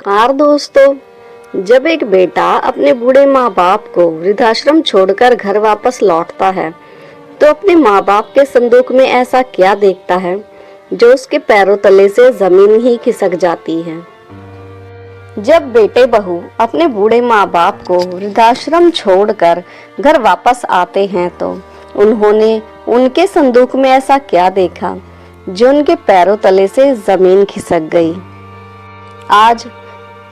हाँ दोस्तों, जब एक बेटा अपने बूढ़े माँ बाप को वृद्धाश्रम छोड़कर घर वापस लौटता है तो अपने माँ बाप के संदूक में ऐसा क्या देखता है जो उसके पैरों तले से जमीन ही खिसक जाती है। जब बेटे बहू अपने बूढ़े माँ बाप को वृद्धाश्रम छोड़कर घर वापस आते हैं तो उन्होंने उनके संदूक में ऐसा क्या देखा जो उनके पैरों तले से जमीन खिसक गई। आज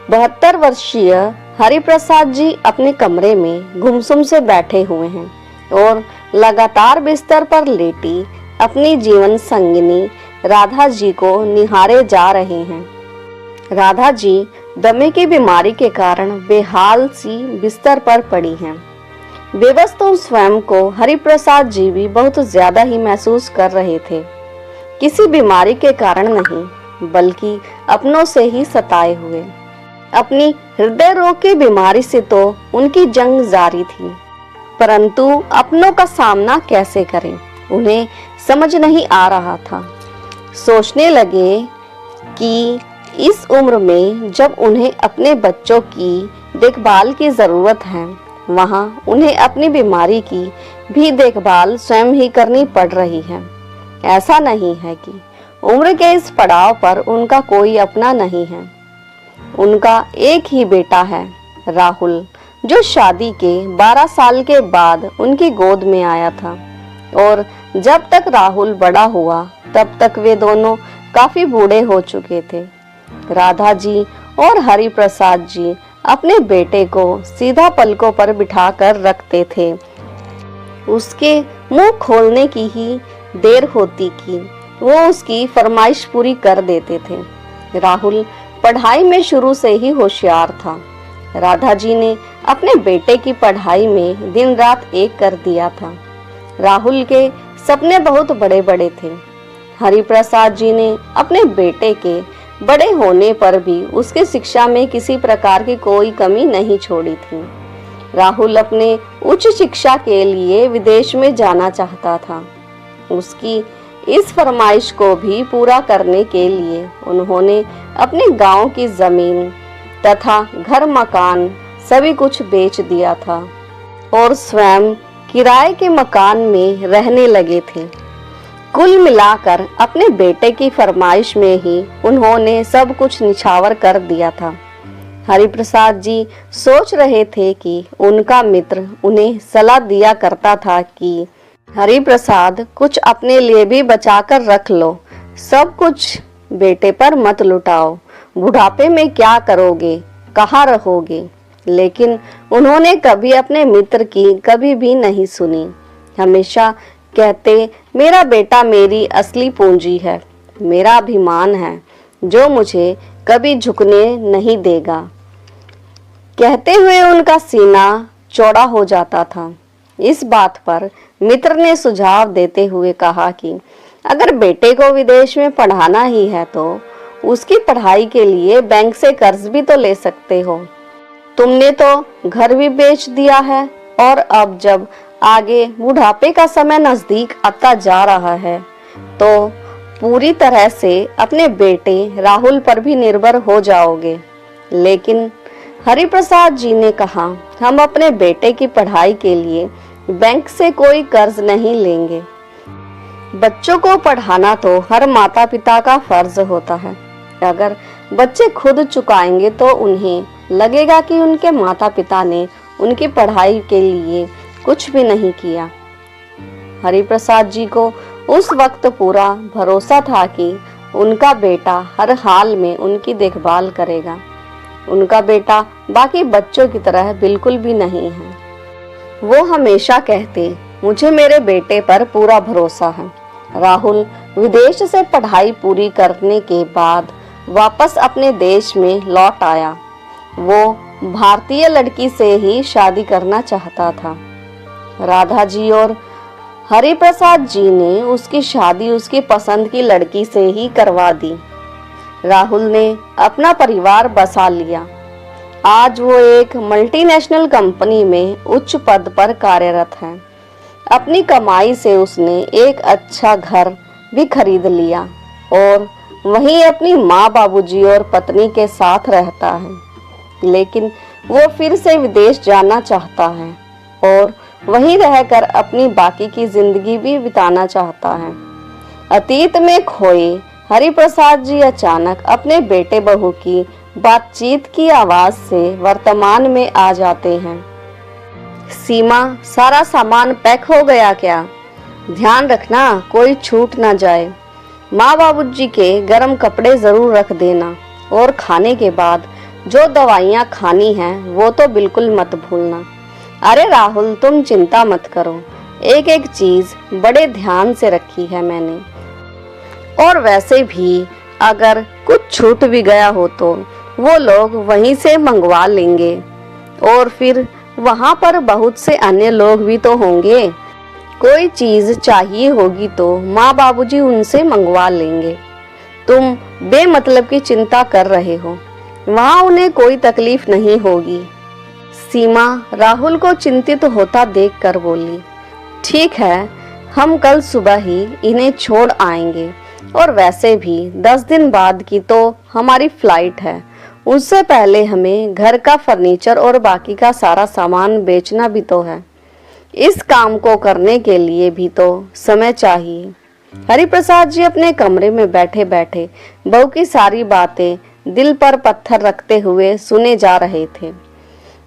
72 वर्षीय हरिप्रसाद जी अपने कमरे में गुमसुम से बैठे हुए हैं और लगातार बिस्तर पर लेटी अपनी जीवन संगिनी राधा जी को निहारे जा रहे हैं। राधा जी दमे की बीमारी के कारण बेहाल सी बिस्तर पर पड़ी हैं। बेबस तो स्वयं को हरिप्रसाद जी भी बहुत ज्यादा ही महसूस कर रहे थे, किसी बीमारी के कारण नहीं बल्कि अपनों से ही सताए हुए। अपनी हृदय रोग की बीमारी से तो उनकी जंग जारी थी, परंतु अपनों का सामना कैसे करें उन्हें समझ नहीं आ रहा था। सोचने लगे कि इस उम्र में जब उन्हें अपने बच्चों की देखभाल की जरूरत है, वहां उन्हें अपनी बीमारी की भी देखभाल स्वयं ही करनी पड़ रही है। ऐसा नहीं है कि उम्र के इस पड़ाव पर उनका कोई अपना नहीं है। उनका एक ही बेटा है राहुल, जो शादी के 12 साल के बाद उनकी गोद में आया था और जब तक राहुल बड़ा हुआ तब तक वे दोनों काफी बूढ़े हो चुके थे। राधा जी और हरिप्रसाद जी अपने बेटे को सीधा पलकों पर बिठाकर रखते थे। उसके मुंह खोलने की ही देर होती कि वो उसकी फरमाइश पूरी कर देते थे। राहुल पढ़ाई में शुरू से ही होशियार था। राधा जी ने अपने बेटे की पढ़ाई में दिन रात एक कर दिया था। राहुल के सपने बहुत बड़े बड़े थे। हरिप्रसाद जी ने अपने बेटे के बड़े होने पर भी उसके शिक्षा में किसी प्रकार की कोई कमी नहीं छोड़ी थी। राहुल अपने उच्च शिक्षा के लिए विदेश में जाना चाहता था। उसकी इस फरमाइश को भी पूरा करने के लिए उन्होंने अपने गांव की जमीन तथा घर मकान सभी कुछ बेच दिया था और स्वयं किराए के मकान में रहने लगे थे। कुल मिलाकर अपने बेटे की फरमाइश में ही उन्होंने सब कुछ निछावर कर दिया था। हरिप्रसाद जी सोच रहे थे कि उनका मित्र उन्हें सलाह दिया करता था कि हरिप्रसाद कुछ अपने लिए भी बचाकर रख लो, सब कुछ बेटे पर मत लुटाओ, बुढ़ापे में क्या करोगे, कहाँ रहोगे। लेकिन उन्होंने कभी अपने मित्र की कभी भी नहीं सुनी। हमेशा कहते, मेरा बेटा मेरी असली पूंजी है, मेरा अभिमान है जो मुझे कभी झुकने नहीं देगा। कहते हुए उनका सीना चौड़ा हो जाता था। इस बात पर मित्र ने सुझाव देते हुए कहा कि अगर बेटे को विदेश में पढ़ाना ही है तो उसकी पढ़ाई के लिए बैंक से कर्ज भी तो ले सकते हो। तुमने तो घर भी बेच दिया है और अब जब आगे बुढ़ापे का समय नजदीक आता जा रहा है तो पूरी तरह से अपने बेटे राहुल पर भी निर्भर हो जाओगे। लेकिन हरिप्रसाद जी ने कहा, हम अपने बेटे की पढ़ाई के लिए बैंक से कोई कर्ज नहीं लेंगे। बच्चों को पढ़ाना तो हर माता पिता का फर्ज होता है। अगर बच्चे खुद चुकाएंगे तो उन्हें लगेगा कि उनके माता पिता ने उनकी पढ़ाई के लिए कुछ भी नहीं किया। हरिप्रसाद जी को उस वक्त पूरा भरोसा था कि उनका बेटा हर हाल में उनकी देखभाल करेगा। उनका बेटा बाकी बच्चों की तरह बिल्कुल भी नहीं है। वो हमेशा कहते, मुझे मेरे बेटे पर पूरा भरोसा है। राहुल विदेश से पढ़ाई पूरी करने के बाद वापस अपने देश में लौट आया। वो भारतीय लड़की से ही शादी करना चाहता था। राधा जी और हरिप्रसाद जी ने उसकी शादी उसकी पसंद की लड़की से ही करवा दी। राहुल ने अपना परिवार बसा लिया। आज वो एक मल्टीनेशनल कंपनी में उच्च पद पर कार्यरत है। अपनी कमाई से उसने एक अच्छा घर भी खरीद लिया और वहीं अपनी माँ, बाबूजी और पत्नी के साथ रहता है। लेकिन वो फिर से विदेश जाना चाहता है और वहीं रहकर अपनी बाकी की जिंदगी भी बिताना चाहता है। अतीत में खोए हरिप्रसाद जी अचानक अपने बेटे बहू की बातचीत की आवाज से वर्तमान में आ जाते हैं। सीमा, सारा सामान पैक हो गया क्या? ध्यान रखना कोई छूट ना जाए। माँ बाबूजी के गर्म कपड़े जरूर रख देना और खाने के बाद जो दवाइयाँ खानी हैं वो तो बिल्कुल मत भूलना। अरे राहुल, तुम चिंता मत करो, एक एक चीज बड़े ध्यान से रखी है मैंने। और वैसे भी अगर कुछ छूट भी गया हो तो वो लोग वहीं से मंगवा लेंगे और फिर वहां पर बहुत से अन्य लोग भी तो होंगे। कोई चीज चाहिए होगी तो माँ बाबूजी उनसे मंगवा लेंगे। तुम बेमतलब की चिंता कर रहे हो, वहां उन्हें कोई तकलीफ नहीं होगी। सीमा राहुल को चिंतित होता देखकर बोली, ठीक है, हम कल सुबह ही इन्हें छोड़ आएंगे और वैसे भी 10 दिन बाद की तो हमारी फ्लाइट है। उससे पहले हमें घर का फर्नीचर और बाकी का सारा सामान बेचना भी तो है। इस काम को करने के लिए भी तो समय चाहिए। हरिप्रसाद जी अपने कमरे में बैठे बैठे बहू की सारी बातें दिल पर पत्थर रखते हुए सुने जा रहे थे।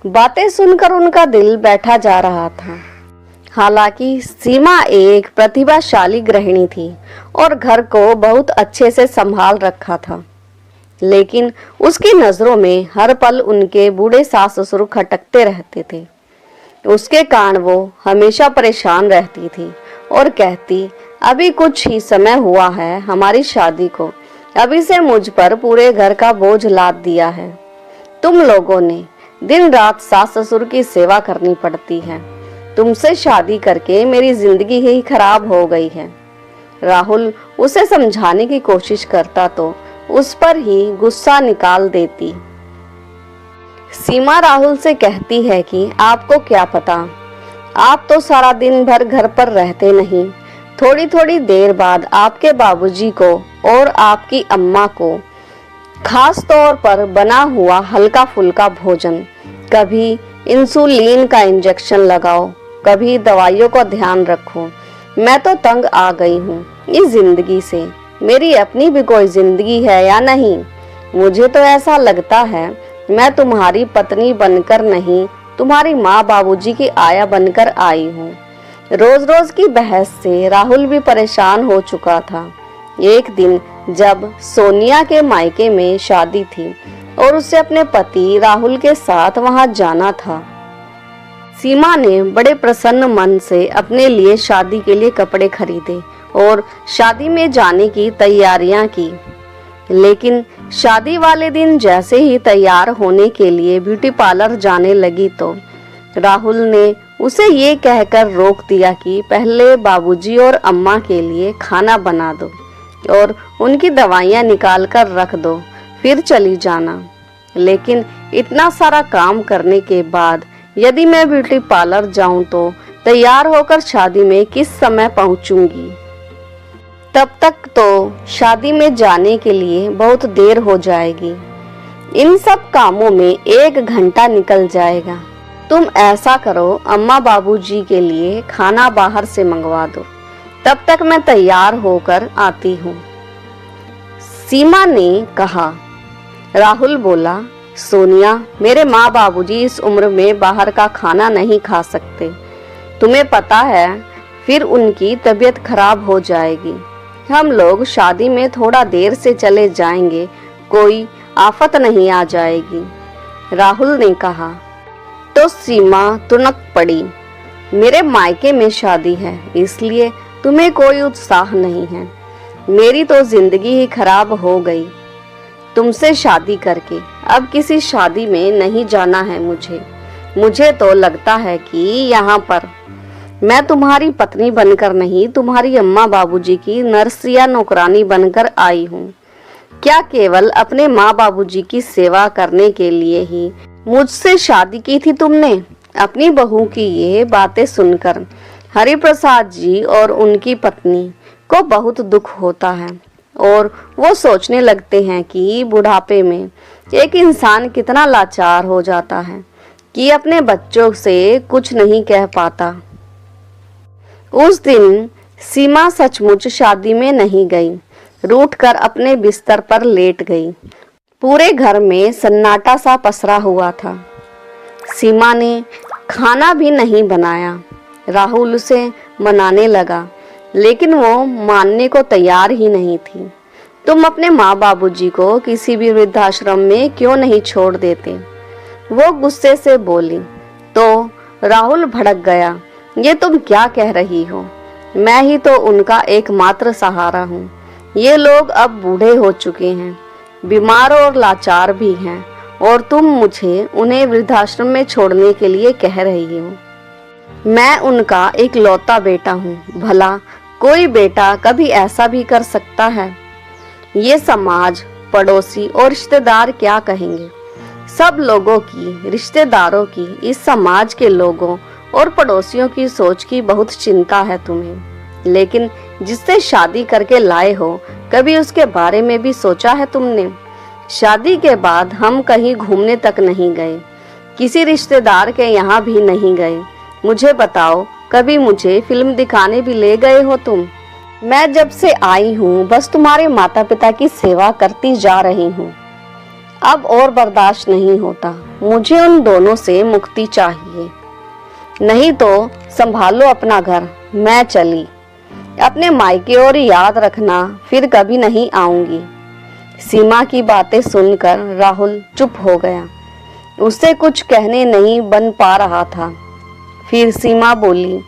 बातें सुनकर उनका दिल बैठा जा रहा था। हालांकि सीमा एक प्रतिभाशाली गृहिणी थी और घर को बहुत अच्छे से संभाल रखा था, लेकिन उसकी नजरों में हर पल उनके बूढ़े सास ससुर खटकते रहते थे। उसके कारण वो हमेशा परेशान रहती थी और कहती, अभी कुछ ही समय हुआ है हमारी शादी को, अभी से मुझ पर पूरे घर का बोझ लाद दिया है। तुम लोगों ने दिन रात सास ससुर की सेवा करनी पड़ती है। तुमसे शादी करके मेरी जिंदगी ही खराब हो गई है। राहुल उसे समझाने की कोशिश करता तो उस पर ही गुस्सा निकाल देती। सीमा राहुल से कहती है कि आपको क्या पता, आप तो सारा दिन भर घर पर रहते नहीं। थोड़ी थोड़ी देर बाद आपके बाबूजी को और आपकी अम्मा को खास तौर पर बना हुआ हल्का फुल्का भोजन, कभी इंसुलिन का इंजेक्शन लगाओ, कभी दवाइयों का ध्यान रखो। मैं तो तंग आ गई हूँ इस जिंदगी से। मेरी अपनी भी कोई जिंदगी है या नहीं? मुझे तो ऐसा लगता है मैं तुम्हारी पत्नी बनकर नहीं, तुम्हारी माँ बाबूजी की आया बनकर आई हूँ। रोज रोज की बहस से राहुल भी परेशान हो चुका था। एक दिन जब सोनिया के मायके में शादी थी और उसे अपने पति राहुल के साथ वहां जाना था, सीमा ने बड़े प्रसन्न मन से अपने लिए शादी के लिए कपड़े खरीदे और शादी में जाने की तैयारियां की। लेकिन शादी वाले दिन जैसे ही तैयार होने के लिए ब्यूटी पार्लर जाने लगी तो राहुल ने उसे ये कहकर रोक दिया कि पहले बाबूजी और अम्मा के लिए खाना बना दो और उनकी दवाइयाँ निकाल कर रख दो, फिर चली जाना। लेकिन इतना सारा काम करने के बाद यदि मैं ब्यूटी पार्लर जाऊं तो तैयार होकर शादी में किस समय पहुंचूंगी? तब तक तो शादी में जाने के लिए बहुत देर हो जाएगी। इन सब कामों में 1 घंटा निकल जाएगा। तुम ऐसा करो, अम्मा बाबूजी के लिए खाना बाहर से मंगवा दो, तब तक मैं तैयार होकर आती हूँ, सीमा ने कहा। राहुल बोला, सोनिया, मेरे माँ बाबूजी इस उम्र में बाहर का खाना नहीं खा सकते। तुम्हें पता है फिर उनकी तबीयत खराब हो जाएगी। हम लोग शादी में थोड़ा देर से चले जाएंगे, कोई आफत नहीं आ जाएगी, राहुल ने कहा। तो सीमा तुनक पड़ी, मेरे मायके में शादी है इसलिए तुम्हें कोई उत्साह नहीं है। मेरी तो जिंदगी ही खराब हो गई तुमसे शादी करके। अब किसी शादी में नहीं जाना है मुझे तो लगता है कि यहाँ पर मैं तुम्हारी पत्नी बनकर नहीं, तुम्हारी अम्मा बाबूजी की नर्स या नौकरानी बनकर आई हूँ। क्या केवल अपने माँ बाबूजी की सेवा करने के लिए ही मुझसे शादी की थी तुमने? अपनी बहू की ये बातें सुनकर हरिप्रसाद जी और उनकी पत्नी को बहुत दुख होता है और वो सोचने लगते हैं कि बुढ़ापे में एक इंसान कितना लाचार हो जाता है कि अपने बच्चों से कुछ नहीं कह पाता। उस दिन सीमा सचमुच शादी में नहीं गई, रूठकर अपने बिस्तर पर लेट गई। पूरे घर में सन्नाटा सा पसरा हुआ था। सीमा ने खाना भी नहीं बनाया। राहुल उसे मनाने लगा, लेकिन वो मानने को तैयार ही नहीं थी। तुम अपने माँ बाबूजी को किसी भी वृद्धाश्रम में क्यों नहीं छोड़ देते? वो गुस्से से बोली। तो राहुल भड़क गया। ये तुम क्या कह रही हो? मैं ही तो उनका एकमात्र सहारा हूँ। ये लोग अब बूढ़े हो चुके हैं, बीमार और लाचार भी हैं, और तुम मुझे उन्हें वृद्धाश्रम में छोड़ने के लिए कह रही हो। मैं उनका इकलौता बेटा हूँ। भला कोई बेटा कभी ऐसा भी कर सकता है? ये समाज, पड़ोसी और रिश्तेदार क्या कहेंगे? सब लोगों की, रिश्तेदारों की, इस समाज के लोगों और पड़ोसियों की सोच की बहुत चिंता है तुम्हें। लेकिन जिससे शादी करके लाए हो, कभी उसके बारे में भी सोचा है तुमने? शादी के बाद हम कहीं घूमने तक नहीं गए, किसी रिश्तेदार के यहाँ भी नहीं गए। मुझे बताओ, कभी मुझे फिल्म दिखाने भी ले गए हो तुम? मैं जब से आई हूँ बस तुम्हारे माता पिता की सेवा करती जा रही हूँ। अब और बर्दाश्त नहीं होता। मुझे उन दोनों से मुक्ति चाहिए। नहीं तो संभालो अपना घर। मैं चली। अपने मायके और याद रखना, फिर कभी नहीं आऊंगी। सीमा की बातें सुनकर राहुल चुप हो गया। उससे कुछ कहने नहीं बन पा रहा था। फिर सीमा बोली,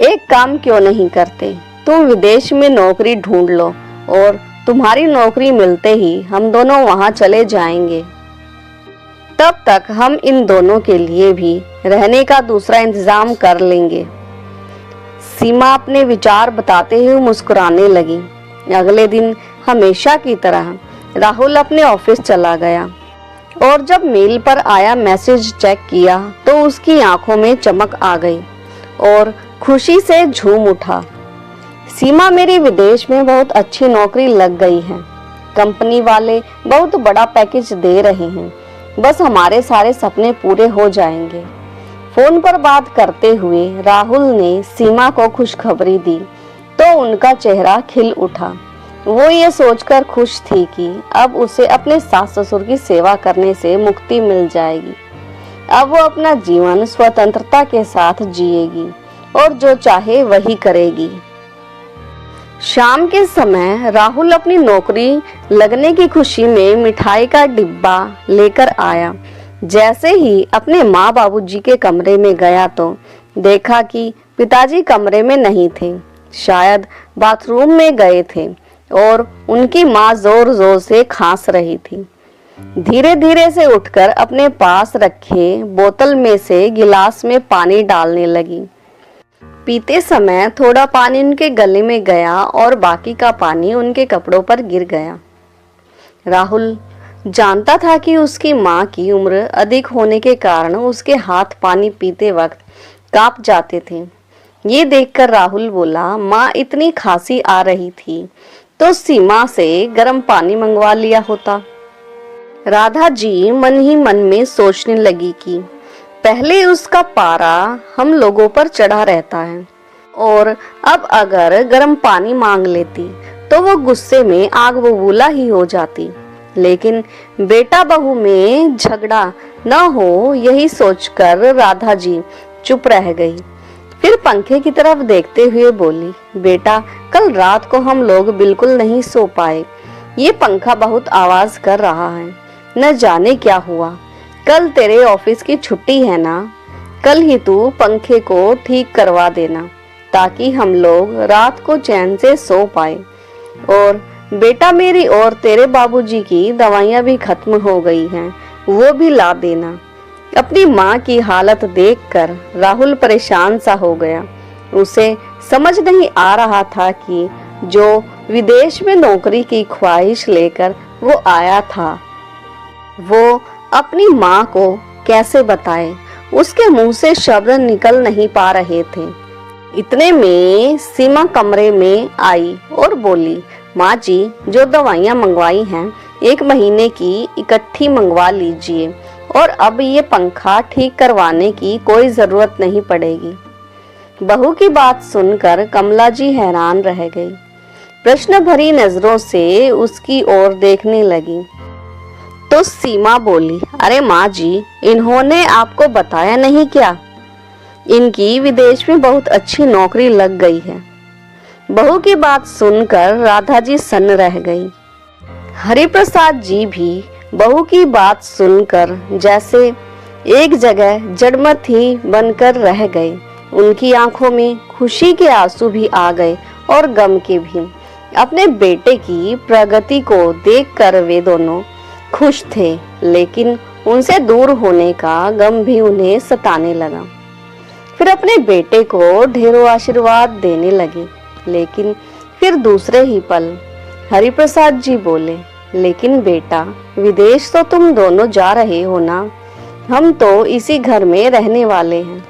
एक काम क्यों नहीं करते? तुम विदेश में नौकरी ढूंढ लो और तुम्हारी नौकरी मिलते ही हम दोनों वहां चले जाएंगे। तब तक हम इन दोनों के लिए भी रहने का दूसरा इंतजाम कर लेंगे। सीमा अपने विचार बताते हुए मुस्कुराने लगी। अगले दिन हमेशा की तरह राहुल अपने ऑफिस चला गया और जब मेल पर आया मैसेज चेक किया तो उसकी आंखों में चमक आ गई और खुशी से झूम उठा। सीमा, मेरी विदेश में बहुत अच्छी नौकरी लग गई है। कंपनी वाले बहुत बड़ा पैकेज दे रहे हैं। बस हमारे सारे सपने पूरे हो जाएंगे। फोन पर बात करते हुए राहुल ने सीमा को खुशखबरी दी तो उनका चेहरा खिल उठा। वो ये सोचकर खुश थी कि अब उसे अपने सास ससुर की सेवा करने से मुक्ति मिल जाएगी। अब वो अपना जीवन स्वतंत्रता के साथ जिएगी और जो चाहे वही करेगी। शाम के समय राहुल अपनी नौकरी लगने की खुशी में मिठाई का डिब्बा लेकर आया। जैसे ही अपने माँ बाबूजी के कमरे में गया तो देखा कि पिताजी कमरे में नहीं थे, शायद बाथरूम में गए थे और उनकी माँ जोर जोर से खांस रही थी। धीरे धीरे से उठकर अपने पास रखे बोतल में से गिलास में पानी डालने लगी। पीते समय थोड़ा पानी उनके गले में गया और बाकी का पानी उनके कपड़ों पर गिर गया। राहुल जानता था कि उसकी माँ की उम्र अधिक होने के कारण उसके हाथ पानी पीते वक्त कांप जाते थे। ये देखकर राहुल बोला, माँ इतनी खांसी आ रही थी तो सीमा से गर्म पानी मंगवा लिया होता। राधा जी मन ही मन में सोचने लगी कि पहले उसका पारा हम लोगों पर चढ़ा रहता है और अब अगर गर्म पानी मांग लेती तो वो गुस्से में आग बबूला ही हो जाती। लेकिन बेटा बहू में झगड़ा न हो, यही सोचकर राधा जी चुप रह गई। फिर पंखे की तरफ देखते हुए बोली, बेटा कल रात को हम लोग बिल्कुल नहीं सो पाए। ये पंखा बहुत आवाज कर रहा है, न जाने क्या हुआ। कल तेरे ऑफिस की छुट्टी है ना? कल ही तू पंखे को ठीक करवा देना ताकि हम लोग रात को चैन से सो पाए। और बेटा मेरी और तेरे बाबूजी की दवाइयाँ भी खत्म हो गई हैं, वो भी ला देना। अपनी माँ की हालत देखकर राहुल परेशान सा हो गया। उसे समझ नहीं आ रहा था कि जो विदेश में नौकरी की ख्वाहिश लेकर वो आया था वो अपनी माँ को कैसे बताए। उसके मुंह से शब्द निकल नहीं पा रहे थे। इतने में सीमा कमरे में आई और बोली, माँ जी, जो दवाइयाँ मंगवाई हैं 1 महीने की इकट्ठी मंगवा लीजिए और अब ये पंखा ठीक करवाने की कोई जरूरत नहीं पड़ेगी। बहू की बात सुनकर कमला जी हैरान रह गई। प्रश्न भरी नजरों से उसकी ओर देखने लगी तो सीमा बोली, अरे माँ जी, इन्होंने आपको बताया नहीं क्या? इनकी विदेश में बहुत अच्छी नौकरी लग गई है। बहू की बात सुनकर राधा जी सन्न रह गई। हरिप्रसाद जी भी बहू की बात सुनकर जैसे एक जगह जड़मत ही बनकर रह गए। उनकी आंखों में खुशी के आंसू भी आ गए और गम के भी। अपने बेटे की प्रगति को देखकर वे दोनों खुश थे, लेकिन उनसे दूर होने का गम भी उन्हें सताने लगा। फिर अपने बेटे को ढेरों आशीर्वाद देने लगे, लेकिन फिर दूसरे ही पल हरिप्रसाद जी बोले, लेकिन बेटा, विदेश तो तुम दोनों जा रहे हो ना, हम तो इसी घर में रहने वाले हैं।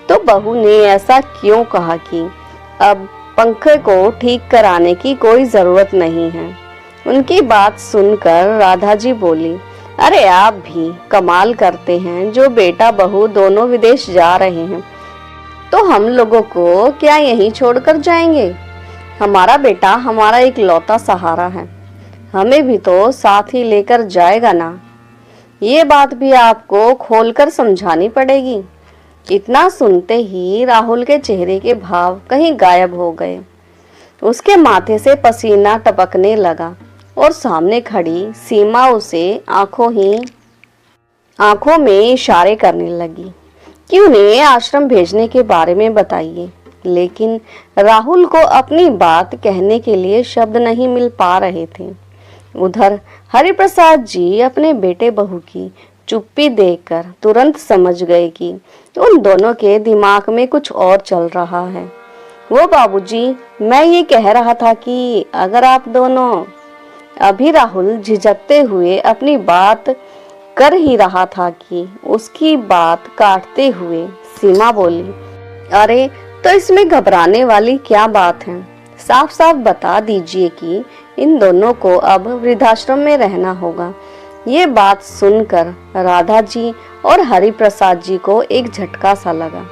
तो बहू ने ऐसा क्यों कहा कि अब पंखे को ठीक कराने की कोई जरूरत नहीं है। उनकी बात सुनकर राधा जी बोली, अरे आप भी कमाल करते हैं, जो बेटा बहू दोनों विदेश जा रहे हैं तो हम लोगों को क्या यहीं छोड़कर जाएंगे? हमारा बेटा हमारा एक लौता सहारा है, हमें भी तो साथ ही लेकर जाएगा ना। ये बात भी आपको खोलकर समझानी पड़ेगी। इतना सुनते ही राहुल के चेहरे के भाव कहीं गायब हो गए। उसके माथे से पसीना टपकने लगा और सामने खड़ी सीमा उसे आंखों में इशारे करने लगी कि उन्हें आश्रम भेजने के बारे में बताइए, लेकिन राहुल को अपनी बात कहने के लिए शब्द नहीं मिल पा रहे थे। उधर हरिप्रसाद जी अपने बेटे बहू की चुप्पी देखकर तुरंत समझ गए कि उन दोनों के दिमाग में कुछ और चल रहा है। वो बाबूजी, मैं ये कह रहा था कि अगर आप दोनों। अभी राहुल झिझकते हुए अपनी बात कर ही रहा था कि उसकी बात काटते हुए सीमा बोली, अरे तो इसमें घबराने वाली क्या बात है? साफ साफ बता दीजिए कि इन दोनों को अब वृद्धाश्रम में रहना होगा। ये बात सुनकर राधा जी और हरिप्रसाद जी को एक झटका सा लगा।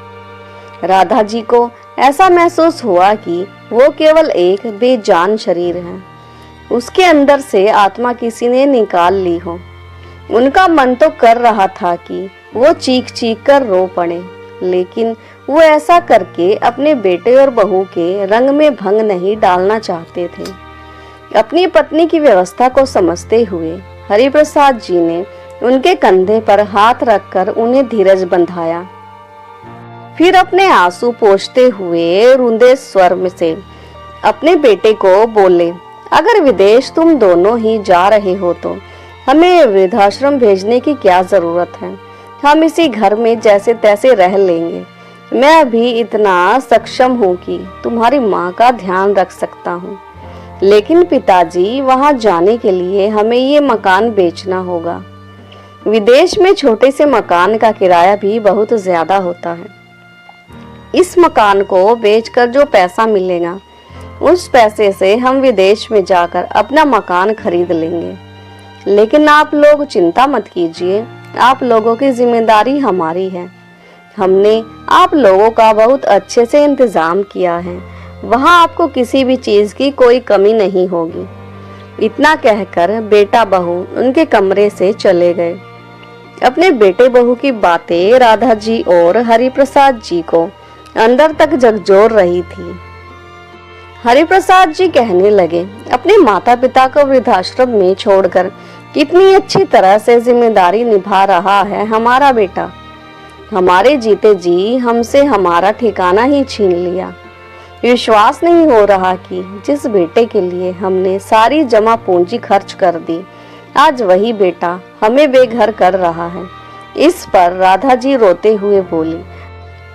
राधा जी को ऐसा महसूस हुआ कि वो केवल एक बेजान शरीर है, उसके अंदर से आत्मा किसी ने निकाल ली हो। उनका मन तो कर रहा था कि वो चीख चीख कर रो पड़े, लेकिन वो ऐसा करके अपने बेटे और बहू के रंग में भंग नहीं डालना चाहते थे। अपनी पत्नी की व्यवस्था को समझते हुए हरिप्रसाद जी ने उनके कंधे पर हाथ रखकर उन्हें धीरज बंधाया। फिर अपने आंसू पोंछते हुए रुंधे स्वर में से अपने बेटे को बोले, अगर विदेश तुम दोनों ही जा रहे हो तो हमें वृद्धाश्रम भेजने की क्या जरूरत है? हम इसी घर में जैसे तैसे रह लेंगे। मैं अभी इतना सक्षम हूँ कि तुम्हारी माँ का ध्यान रख सकता हूँ, लेकिन पिताजी, वहां जाने के लिए हमें ये मकान बेचना होगा। विदेश में छोटे से मकान का किराया भी बहुत ज्यादा होता है। इस मकान को बेचकर जो पैसा मिलेगा, उस पैसे से हम विदेश में जाकर अपना मकान खरीद लेंगे। लेकिन आप लोग चिंता मत कीजिए, आप लोगों की जिम्मेदारी हमारी है। हमने आप लोगों का बहुत अच्छे से इंतजाम किया है, वहां आपको किसी भी चीज की कोई कमी नहीं होगी। इतना कहकर बेटा बहू उनके कमरे से चले गए। अपने बेटे बहू की बातें राधा जी और हरिप्रसाद जी को अंदर तक झकझोर रही थी। हरिप्रसाद जी कहने लगे, अपने माता पिता को वृद्धाश्रम में छोड़कर कितनी अच्छी तरह से जिम्मेदारी निभा रहा है हमारा बेटा। हमारे जीते जी हमसे हमारा ठिकाना ही छीन लिया। विश्वास नहीं हो रहा कि जिस बेटे के लिए हमने सारी जमा पूंजी खर्च कर दी, आज वही बेटा हमें बेघर कर रहा है। इस पर राधा जी रोते हुए बोली,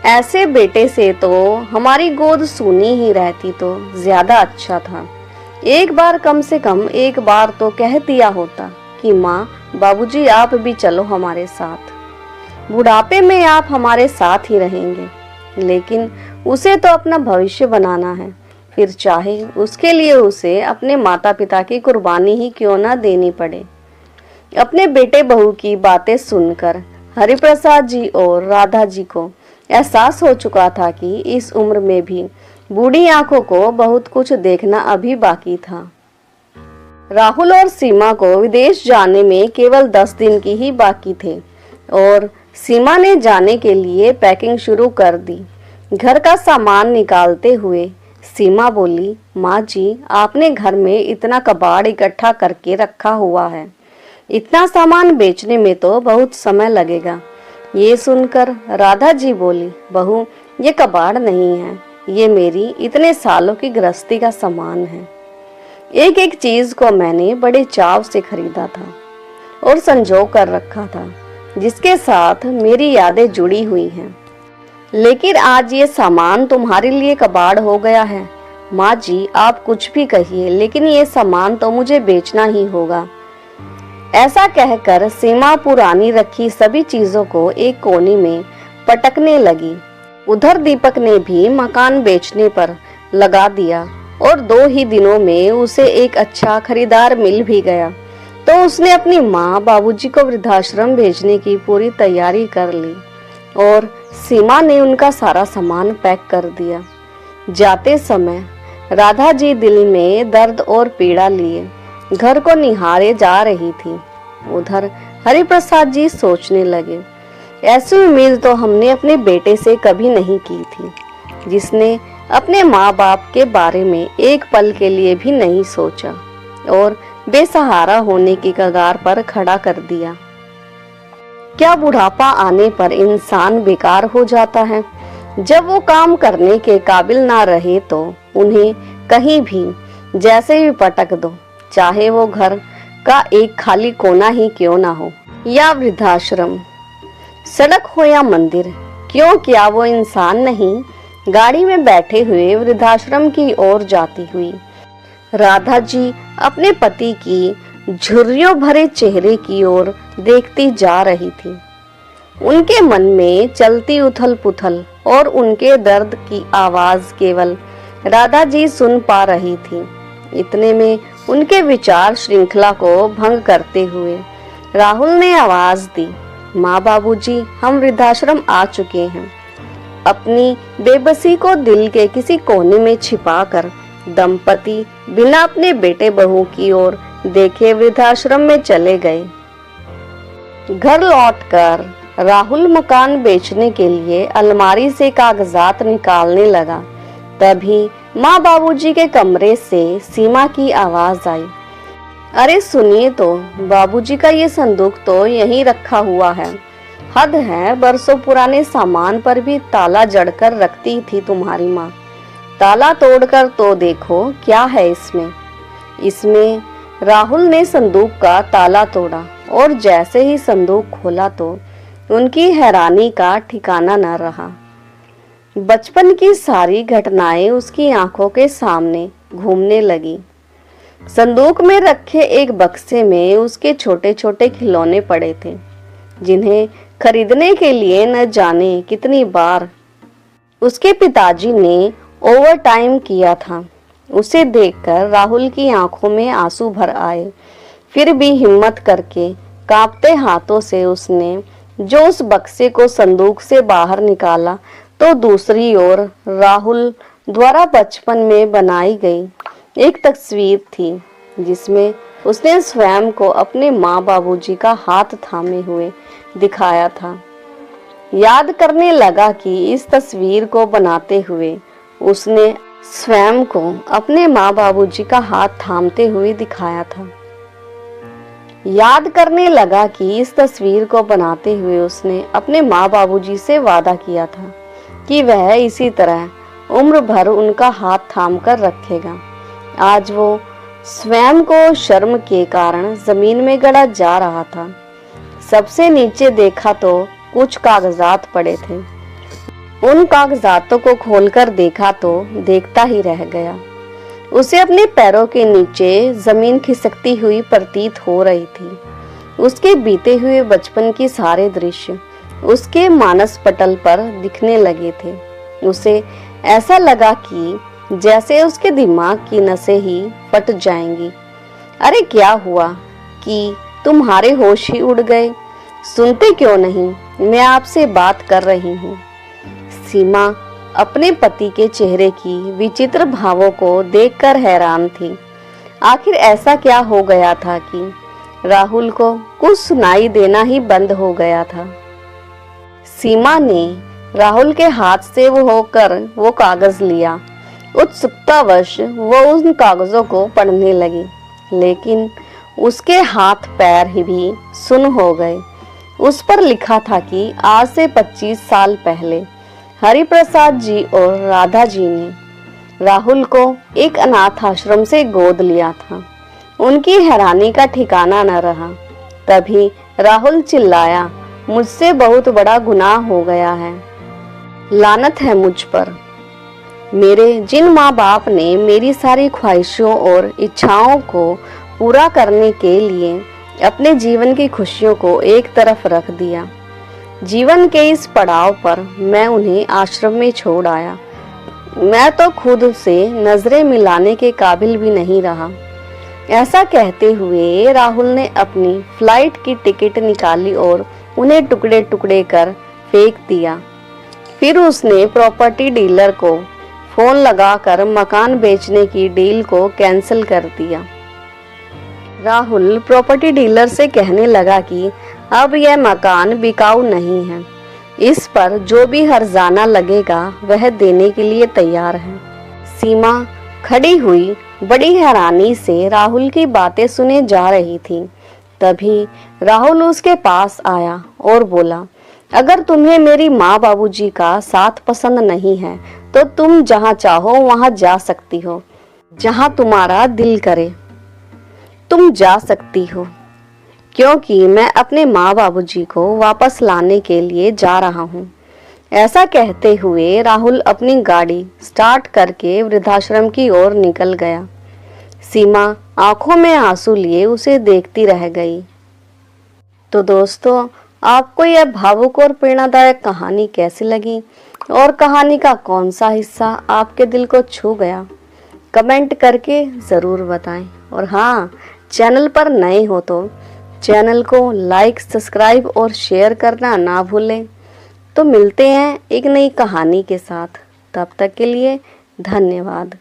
ऐसे बेटे से तो हमारी गोद सूनी ही रहती तो ज्यादा अच्छा था। एक बार, कम से कम एक बार तो कह दिया होता कि माँ, बाबूजी, आप भी चलो हमारे साथ, बुढ़ापे में आप हमारे साथ ही रहेंगे। लेकिन उसे तो अपना भविष्य बनाना है, फिर चाहे उसके लिए उसे अपने माता पिता की कुर्बानी ही क्यों ना देनी पड़े। अपने बेटे बहू की बातें सुनकर हरिप्रसाद जी और राधा जी को एहसास हो चुका था कि इस उम्र में भी बूढ़ी आंखों को बहुत कुछ देखना अभी बाकी था। राहुल और सीमा को विदेश जाने में केवल 10 दिन की ही बाकी थे और सीमा ने जाने के लिए पैकिंग शुरू कर दी। घर का सामान निकालते हुए सीमा बोली, माँ जी, आपने घर में इतना कबाड़ इकट्ठा करके रखा हुआ है, इतना सामान बेचने में तो बहुत समय लगेगा। ये सुनकर राधा जी बोली, बहू, ये कबाड़ नहीं है, ये मेरी इतने सालों की गृहस्थी का सामान है। एक एक चीज को मैंने बड़े चाव से खरीदा था और संजो कर रखा था, जिसके साथ मेरी यादें जुड़ी हुई हैं। लेकिन आज ये सामान तुम्हारे लिए कबाड़ हो गया है। माँ जी, आप कुछ भी कहिए, लेकिन ये सामान तो मुझे बेचना ही होगा। ऐसा कहकर सीमा पुरानी रखी सभी चीजों को एक कोने में पटकने लगी। उधर दीपक ने भी मकान बेचने पर लगा दिया और 2 ही दिनों में उसे एक अच्छा खरीदार मिल भी गया। तो उसने अपनी माँ बाबूजी को वृद्धाश्रम भेजने की पूरी तैयारी कर ली और सीमा ने उनका सारा सामान पैक कर दिया। जाते समय राधा जी दिल में दर्द और पीड़ा लिए घर को निहारे जा रही थी। उधर हरिप्रसाद जी सोचने लगे, ऐसी उम्मीद तो हमने अपने बेटे से कभी नहीं की थी, जिसने अपने माँ बाप के बारे में एक पल के लिए भी नहीं सोचा और बेसहारा होने की कगार पर खड़ा कर दिया। क्या बुढ़ापा आने पर इंसान बेकार हो जाता है? जब वो काम करने के काबिल ना रहे तो उन्हें कहीं भी जैसे भी पटक दो, चाहे वो घर का एक खाली कोना ही क्यों ना हो या वृद्धाश्रम, सड़क हो या मंदिर, क्यों क्या वो इंसान नहीं? गाड़ी में बैठे हुए वृद्धाश्रम की ओर जाती हुई राधा जी अपने पति की झुर्रियों भरे चेहरे की ओर देखती जा रही थी। उनके मन में चलती उथल पुथल और उनके दर्द की आवाज केवल राधा जी सुन पा रही थी। इतने में उनके विचार श्रृंखला को भंग करते हुए राहुल ने आवाज दी, माँ बाबूजी, हम वृद्धाश्रम आ चुके हैं। अपनी बेबसी को दिल के किसी कोने में छिपाकर दंपति बिना अपने बेटे बहू की ओर देखे वृद्धाश्रम में चले गए। घर लौटकर राहुल मकान बेचने के लिए अलमारी से कागजात निकालने लगा। तभी माँ बाबूजी के कमरे से सीमा की आवाज आई, अरे सुनिए तो, बाबूजी का ये संदूक तो यहीं रखा हुआ है। हद है, बरसों पुराने सामान पर भी ताला जड़कर रखती थी तुम्हारी माँ। ताला तोड़कर तो देखो क्या है इसमें। इसमें राहुल ने संदूक का ताला तोड़ा और जैसे ही संदूक खोला तो उनकी हैरानी का ठिकाना न रहा। बचपन की सारी घटनाएं उसकी आंखों के सामने घूमने लगी। संदूक में रखे एक बक्से में उसके छोटे छोटे खिलौने पड़े थे, जिन्हें खरीदने के लिए न जाने कितनी बार उसके पिताजी ने ओवर टाइम किया था। उसे देखकर राहुल की आंखों में आंसू भर आए। फिर भी हिम्मत करके कांपते हाथों से उसने जो उस बक्से को संदूक से बाहर निकाला तो दूसरी ओर राहुल द्वारा बचपन में बनाई गई एक तस्वीर थी, जिसमें उसने स्वयं को अपने माँ बाबूजी का हाथ थामे हुए दिखाया था। याद करने लगा कि इस तस्वीर को बनाते हुए उसने स्वयं को अपने माँ बाबूजी का हाथ थामते हुए दिखाया था। याद करने लगा कि इस तस्वीर को बनाते हुए उसने अपने माँ बाबूजी से वादा किया था कि वह इसी तरह उम्र भर उनका हाथ थाम कर रखेगा। आज वो स्वयं को शर्म के कारण जमीन में गड़ा जा रहा था। सबसे नीचे देखा तो कुछ कागजात पड़े थे। उन कागजातों को खोलकर देखा तो देखता ही रह गया। उसे अपने पैरों के नीचे जमीन खिसकती हुई प्रतीत हो रही थी। उसके बीते हुए बचपन के सारे दृश्य उसके मानस पटल पर दिखने लगे थे। उसे ऐसा लगा कि जैसे उसके दिमाग की नसें ही फट जाएंगी। अरे क्या हुआ कि तुम्हारे होश ही उड़ गए? सुनते क्यों नहीं? मैं आपसे बात कर रही हूँ। सीमा अपने पति के चेहरे की विचित्र भावों को देखकर हैरान थी। आखिर ऐसा क्या हो गया था कि राहुल को कुछ सुनाई देना ही बंद हो गया था। सीमा ने राहुल के हाथ से वो कागज लिया। उत्सुकतावश वो उन कागजों को पढ़ने लगी, लेकिन उसके हाथ पैर ही भी सुन्न हो गए। उस पर लिखा था कि आज से 25 साल पहले हरिप्रसाद जी और राधा जी ने राहुल को एक अनाथ आश्रम से गोद लिया था। उनकी हैरानी का ठिकाना न रहा। तभी राहुल चिल्लाया, मुझसे बहुत बड़ा गुनाह हो गया है। लानत है मुझ पर। मेरे जिन माँ बाप ने मेरी सारी ख्वाहिशों और इच्छाओं को पूरा करने के लिए अपने जीवन की खुशियों को एक तरफ रख दिया, जीवन के इस पड़ाव पर मैं उन्हें आश्रम में छोड़ आया। मैं तो खुद से नजरें मिलाने के काबिल भी नहीं रहा। ऐसा कहते हुए राहुल ने अपनी फ्लाइट की टिकट निकाली और उन्हें टुकड़े टुकड़े कर फेंक दिया। फिर उसने प्रॉपर्टी डीलर को फोन लगाकर मकान बेचने की डील को कैंसिल कर दिया। राहुल प्रॉपर्टी डीलर से कहने लगा कि अब यह मकान बिकाऊ नहीं है, इस पर जो भी हर्जाना लगेगा वह देने के लिए तैयार है। सीमा खड़ी हुई बड़ी हैरानी से राहुल की बातें सुने जा रही थी। तभी राहुल उसके पास आया और बोला, अगर तुम्हें मेरी माँ बाबूजी का साथ पसंद नहीं है तो तुम जहाँ चाहो वहाँ जा सकती हो, जहाँ तुम्हारा दिल करे तुम जा सकती हो, क्योंकि मैं अपने माँ बाबूजी को वापस लाने के लिए जा रहा हूँ। ऐसा कहते हुए राहुल अपनी गाड़ी स्टार्ट करके वृद्धाश्रम की ओर निकल गया। सीमा आंखों में आंसू लिए उसे देखती रह गई। तो दोस्तों, आपको यह भावुक और प्रेरणादायक कहानी कैसी लगी और कहानी का कौन सा हिस्सा आपके दिल को छू गया? कमेंट करके ज़रूर बताएं। और हाँ, चैनल पर नए हो तो चैनल को लाइक, सब्सक्राइब और शेयर करना ना भूलें। तो मिलते हैं एक नई कहानी के साथ। तब तक के लिए धन्यवाद।